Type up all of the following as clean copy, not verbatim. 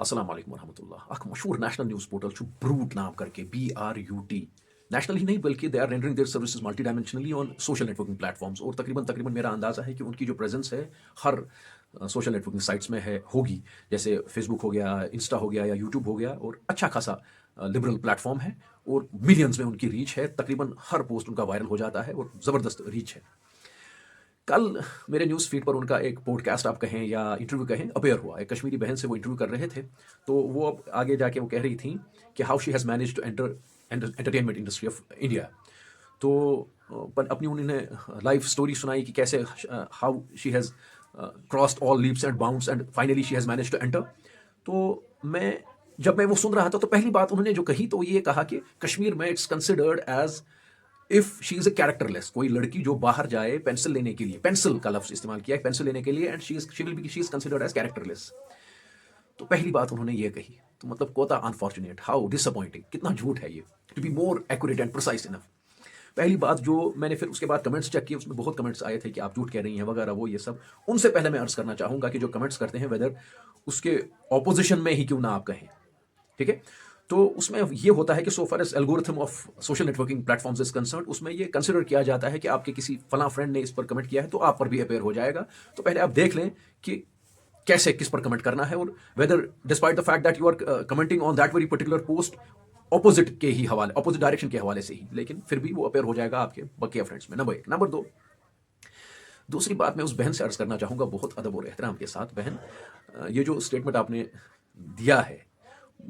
السلام علیکم ورحمۃ اللہ. اخ مشہور نیشنل نیوز پورٹل چھُ بروٹ نام کر کے BRUT. نیشنل ہی نہیں بلکہ they are rendering their services multi dimensionally on social networking platforms. اور تقریباً میرا اندازہ ہے کہ ان کی جو پریزنس ہے ہر سوشل نیٹورکنگ سائٹس میں ہوگی. جیسے فیس بک ہو گیا, انسٹا ہو گیا یا یوٹیوب ہو گیا, اور اچھا خاصا لبرل پلیٹ فارم ہے اور ملینز میں ان کی ریچ ہے. تقریباً ہر پوسٹ ان کا وائرل ہو جاتا ہے اور زبردست ریچ ہے. کل میرے نیوز فیڈ پر ان کا ایک پوڈ کاسٹ آپ کہیں یا انٹرویو کہیں اپیئر ہوا. ایک کشمیری بہن سے وہ انٹرویو کر رہے تھے, تو وہ اب آگے جا کے وہ کہہ رہی تھیں کہ how she has manage to enter entertainment industry of India. تو اپنی انہوں نے لائف اسٹوری سنائی کہ کیسے how she has crossed all leaps and bounds and finally she has manage to enter. تو جب میں وہ سن رہا تھا تو پہلی بات انہوں نے جو کہی تو وہ یہ کہا کہ کشمیر میں it's considered as if she is a characterless. کوئی لڑکی جو باہر جائے پینسل لینے کے لیے, پینسل کا لفظ استعمال کیا ہے پینسل لینے کے لیے, and she is considered as characterless. تو پہلی بات انہوں نے یہ کہی, تو مطلب کوتا انفارچونیٹ, ہاؤ ڈس اپوائنٹنگ, کتنا جھوٹ ہے یہ, to be more accurate and precise enough. پہلی بات جو میں نے پھر اس کے بعد کمنٹس چیک کیے, اس میں بہت کمنٹس آئے تھے کہ آپ جھوٹ کہہ رہی ہیں وغیرہ وہ یہ سب. ان سے پہلے میں عرض کرنا چاہوں گا کہ جو کمنٹس کرتے ہیں ویدر اس کے اپوزیشن میں ہی کیوں نہ آپ کہیں, ٹھیک ہے. تو اس میں یہ ہوتا ہے کہ so far as algorithm of social networking platforms is concerned, اس میں یہ کنسیڈر کیا جاتا ہے کہ آپ کے کسی فلاں فرینڈ نے اس پر کمنٹ کیا ہے تو آپ پر بھی اپیئر ہو جائے گا. تو پہلے آپ دیکھ لیں کہ کیسے کس پر کمنٹ کرنا ہے, اور whether despite the fact that you are commenting on that very particular post opposite کے ہی حوالے, اپوزٹ ڈائریکشن کے حوالے سے ہی, لیکن پھر بھی وہ اپیئر ہو جائے گا آپ کے بقیہ فرینڈس میں. نمبر 1. نمبر 2, دوسری بات میں اس بہن سے عرض کرنا چاہوں گا بہت ادب اور احترام کے ساتھ, بہن یہ جو اسٹیٹمنٹ آپ نے دیا ہے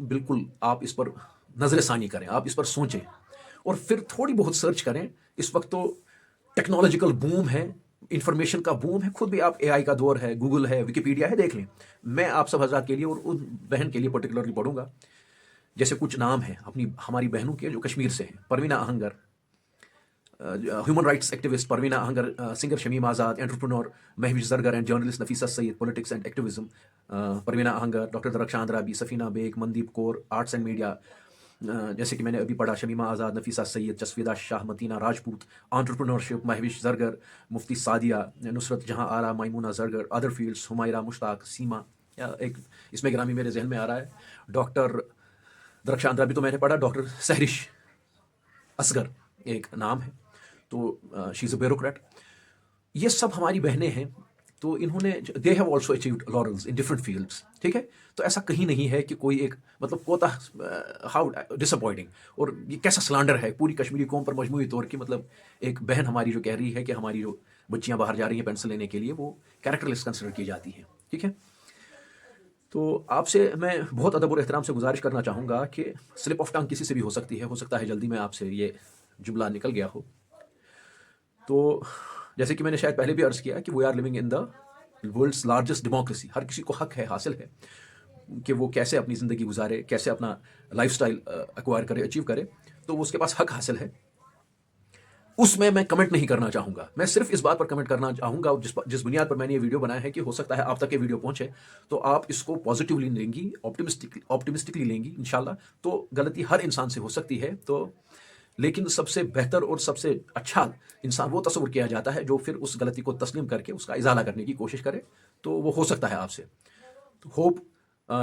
بالکل آپ اس پر نظر ثانی کریں, آپ اس پر سوچیں اور پھر تھوڑی بہت سرچ کریں. اس وقت تو ٹیکنالوجیکل بوم ہے, انفارمیشن کا بوم ہے, خود بھی آپ AI کا دور ہے, گوگل ہے, وکیپیڈیا ہے, دیکھ لیں. میں آپ سب حضرات کے لیے اور ان بہن کے لیے پرٹیکولرلی پڑھوں گا. جیسے کچھ نام ہیں ہماری بہنوں کے جو کشمیر سے ہیں: Parveena Ahangar, human rights activist Parveena Ahangar, singer Shamim Azad, entrepreneur Mehvish Zargar and journalist Nafeesa Syed, politics and activism Parveena Ahangar, doctor Darakhshan Andrabi, Safina Baig, Mandeep Kaur, arts and media, جیسے کہ میں نے ابھی پڑھا Shamima Azad, Nafeesa Syed, Jasveeda Shah, Mateena Rajput, entrepreneurship Mehvish Zargar, Mufti Sadia, Nusrat Jahan Ara, Maimoona Zargar, other fields Humaira Mushtaq, Seema, ایک اس میں گرامی میرے ذہن میں آ رہا ہے ڈاکٹر درخشاند رابی تو میں نے پڑھا, ڈاکٹر سہرش اصغر ایک نام ہے, تو شی از اے بیوروکریٹ. یہ سب ہماری بہنیں ہیں, تو انہوں نے they have also achieved laurels in different fields, ٹھیک ہے. تو ایسا کہیں نہیں ہے کہ کوئی ایک مطلب کوتا ہاؤ ڈس اپوائنٹنگ, اور یہ کیسا سلانڈر ہے پوری کشمیری قوم پر مجموعی طور کی. مطلب ایک بہن ہماری جو کہہ رہی ہے کہ ہماری جو بچیاں باہر جا رہی ہیں پینسل لینے کے لیے وہ کیریکٹر لیس کنسیڈر کی جاتی ہیں, ٹھیک ہے. تو آپ سے میں بہت ادب اور احترام سے گزارش کرنا چاہوں گا کہ سلپ آف ٹنگ کسی سے بھی ہو سکتی ہے, ہو سکتا ہے جلدی میں آپ سے یہ جملہ نکل گیا ہو. تو جیسے کہ میں نے شاید پہلے بھی عرض کیا کہ we are living in the world's largest democracy. ہر کسی کو حق ہے, حاصل ہے کہ وہ کیسے اپنی زندگی گزارے, کیسے اپنا لائف سٹائل ایکوائر کرے, اچیو کرے, تو وہ اس کے پاس حق حاصل ہے. اس میں کمنٹ نہیں کرنا چاہوں گا. میں صرف اس بات پر کمنٹ کرنا چاہوں گا جس بنیاد پر میں نے یہ ویڈیو بنایا ہے کہ ہو سکتا ہے آپ تک یہ ویڈیو پہنچے تو آپ اس کو پازیٹیولی لیں گی, آپٹمسٹکلی لیں گی انشاءاللہ. تو غلطی ہر انسان سے ہو سکتی ہے, تو لیکن سب سے بہتر اور سب سے اچھا انسان وہ تصور کیا جاتا ہے جو پھر اس غلطی کو تسلیم کر کے اس کا ازالہ کرنے کی کوشش کرے. تو وہ ہو سکتا ہے آپ سے. تو hope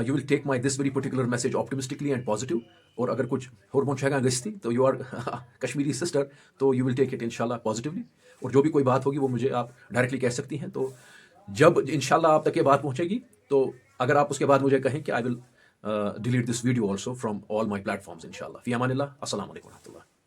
you will take my this very particular message optimistically and positive. اور اگر کچھ ہورمون چھگا گستی تو یو آر کشمیری سسٹر, تو یو ول ٹیک اٹ انشاءاللہ پازیٹیولی. اور جو بھی کوئی بات ہوگی وہ مجھے آپ ڈائریکٹلی کہہ سکتی ہیں. تو جب انشاءاللہ آپ تک یہ بات پہنچے گی تو اگر آپ اس کے بعد مجھے کہیں کہ I will delete this video also from all my platforms انشاءاللہ. فی امان اللہ. السلام علیکم و رحمۃ اللہ.